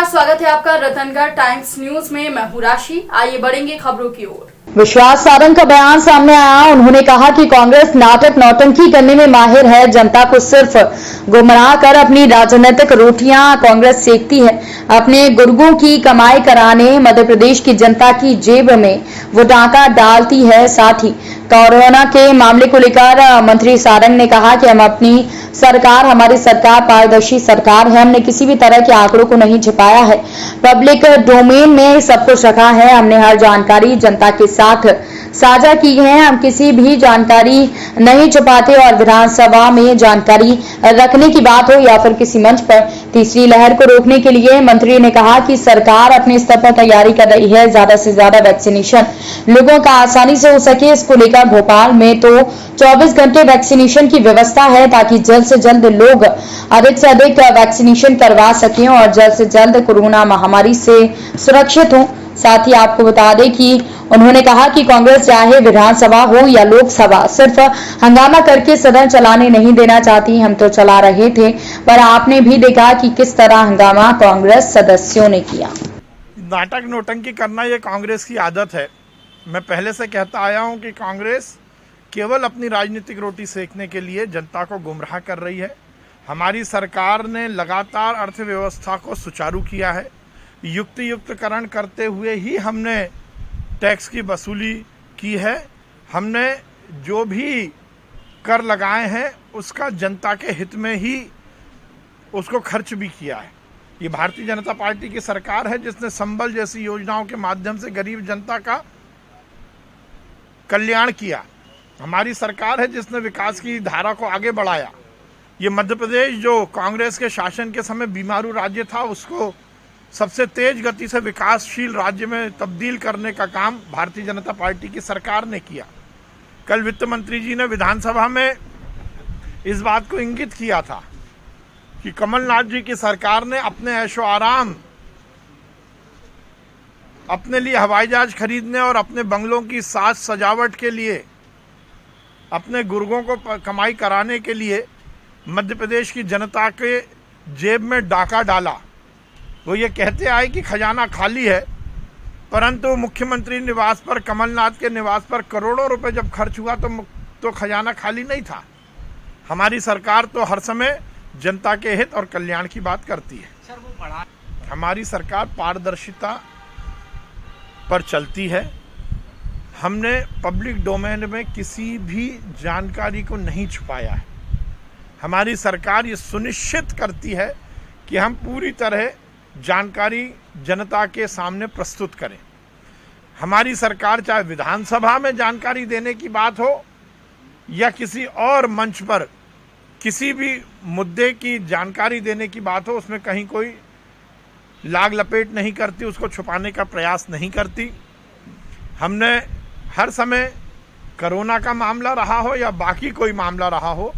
नमस्कार, स्वागत है आपका रतनगढ़ टाइम्स न्यूज में। मैं हूं राशि। आइए बढ़ेंगे खबरों की ओर। विश्वास सारंग का बयान सामने आया। उन्होंने कहा कि कांग्रेस नाटक नौटंकी करने में माहिर है। जनता को सिर्फ गुमराह कर अपनी राजनीतिक रोटियां कांग्रेस सेकती है। अपने गुर्गों की कमाई कराने मध्य प्रदेश की जनता की जेब में वो डाका डालती है। साथ ही कोरोना के मामले को लेकर मंत्री सारंग ने कहा कि हमारी सरकार पारदर्शी सरकार है। हमने किसी भी तरह के आंकड़ों को नहीं छिपाया है। पब्लिक डोमेन में सब कुछ रखा है। हमने हर जानकारी जनता के साथ साझा की है। हम किसी भी जानकारी नहीं छुपाते और विधानसभा में जानकारी रखने की बात हो या फिर किसी मंच पर तीसरी लहर को रोकने के लिए मंत्री ने कहा कि सरकार अपने स्तर पर तैयारी कर रही है। ज्यादा से ज्यादा वैक्सीनेशन लोगों का आसानी से हो सके, इसको लेकर भोपाल में तो 24 घंटे वैक्सीनेशन की व्यवस्था है ताकि जल्द से जल्द लोग अधिक से अधिक वैक्सीनेशन करवा सकें और जल्द से जल्द कोरोना महामारी से सुरक्षित हों। साथ ही आपको बता दें कि उन्होंने कहा कि कांग्रेस चाहे विधानसभा हो या लोकसभा सिर्फ हंगामा करके सदन चलाने नहीं देना चाहती। हम तो चला रहे थे, पर आपने भी देखा कि किस तरह हंगामा कांग्रेस सदस्यों ने किया। नाटक नौटंकी करना ये कांग्रेस की आदत है। मैं पहले से कहता आया हूं कि कांग्रेस केवल अपनी राजनीतिक रोटी सेकने के लिए जनता को गुमराह कर रही है। हमारी सरकार ने लगातार अर्थव्यवस्था को सुचारू किया है। युक्तिकरण करते हुए ही हमने टैक्स की वसूली की है। हमने जो भी कर लगाए हैं उसका जनता के हित में ही उसको खर्च भी किया है। ये भारतीय जनता पार्टी की सरकार है जिसने संबल जैसी योजनाओं के माध्यम से गरीब जनता का कल्याण किया। हमारी सरकार है जिसने विकास की धारा को आगे बढ़ाया। ये मध्य प्रदेश जो कांग्रेस के शासन के समय बीमारू राज्य था उसको सबसे तेज गति से विकासशील राज्य में तब्दील करने का काम भारतीय जनता पार्टी की सरकार ने किया। कल वित्त मंत्री जी ने विधानसभा में इस बात को इंगित किया था कि कमलनाथ जी की सरकार ने अपने ऐशो आराम, अपने लिए हवाई जहाज खरीदने और अपने बंगलों की साज सजावट के लिए, अपने गुर्गों को कमाई कराने के लिए मध्य प्रदेश की जनता के जेब में डाका डाला। वो ये कहते आए कि खजाना खाली है, परंतु मुख्यमंत्री निवास पर, कमलनाथ के निवास पर करोड़ों रुपए जब खर्च हुआ तो खजाना खाली नहीं था। हमारी सरकार तो हर समय जनता के हित और कल्याण की बात करती है। हमारी सरकार पारदर्शिता पर चलती है। हमने पब्लिक डोमेन में किसी भी जानकारी को नहीं छुपाया है। हमारी सरकार ये सुनिश्चित करती है कि हम पूरी तरह जानकारी जनता के सामने प्रस्तुत करें। हमारी सरकार चाहे विधानसभा में जानकारी देने की बात हो या किसी और मंच पर किसी भी मुद्दे की जानकारी देने की बात हो, उसमें कहीं कोई लाग लपेट नहीं करती, उसको छुपाने का प्रयास नहीं करती। हमने हर समय कोरोना का मामला रहा हो या बाकी कोई मामला रहा हो,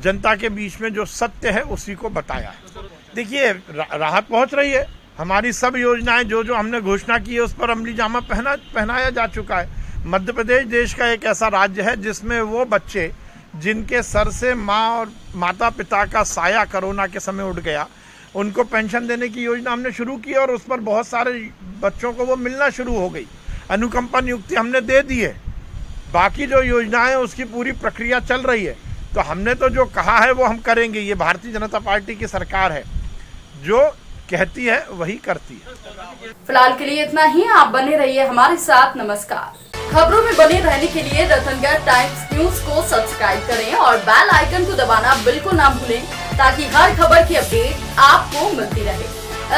जनता के बीच में जो सत्य है उसी को बताया है। देखिए, राहत पहुंच रही है। हमारी सब योजनाएं जो हमने घोषणा की है उस पर अमली जामा पहनाया जा चुका है। मध्य प्रदेश देश का एक ऐसा राज्य है जिसमें वो बच्चे जिनके सर से माँ और माता पिता का साया कोरोना के समय उठ गया, उनको पेंशन देने की योजना हमने शुरू की और उस पर बहुत सारे बच्चों को वो मिलना शुरू हो गई। अनुकंपा नियुक्ति हमने दे दी है। बाकी जो योजनाएं उसकी पूरी प्रक्रिया चल रही है। तो हमने तो जो कहा है वो हम करेंगे। ये भारतीय जनता पार्टी की सरकार है, जो कहती है वही करती है। फिलहाल के लिए इतना ही। आप बने रहिए हमारे साथ। नमस्कार। खबरों में बने रहने के लिए रतनगढ़ टाइम्स न्यूज को सब्सक्राइब करें और बेल आइकन को दबाना बिल्कुल ना भूलें ताकि हर खबर की अपडेट आपको मिलती रहे।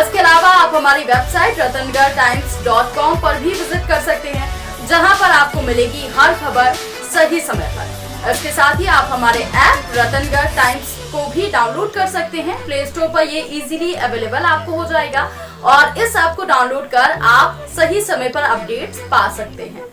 इसके अलावा आप हमारी वेबसाइट ratangartimes.com पर भी विजिट कर सकते हैं, जहां पर आपको मिलेगी हर खबर सही समय पर। इसके साथ ही आप हमारे ऐप रतनगढ़ टाइम्स को भी डाउनलोड कर सकते हैं। प्ले स्टोर पर ये इजीली अवेलेबल आपको हो जाएगा और इस ऐप को डाउनलोड कर आप सही समय पर अपडेट्स पा सकते हैं।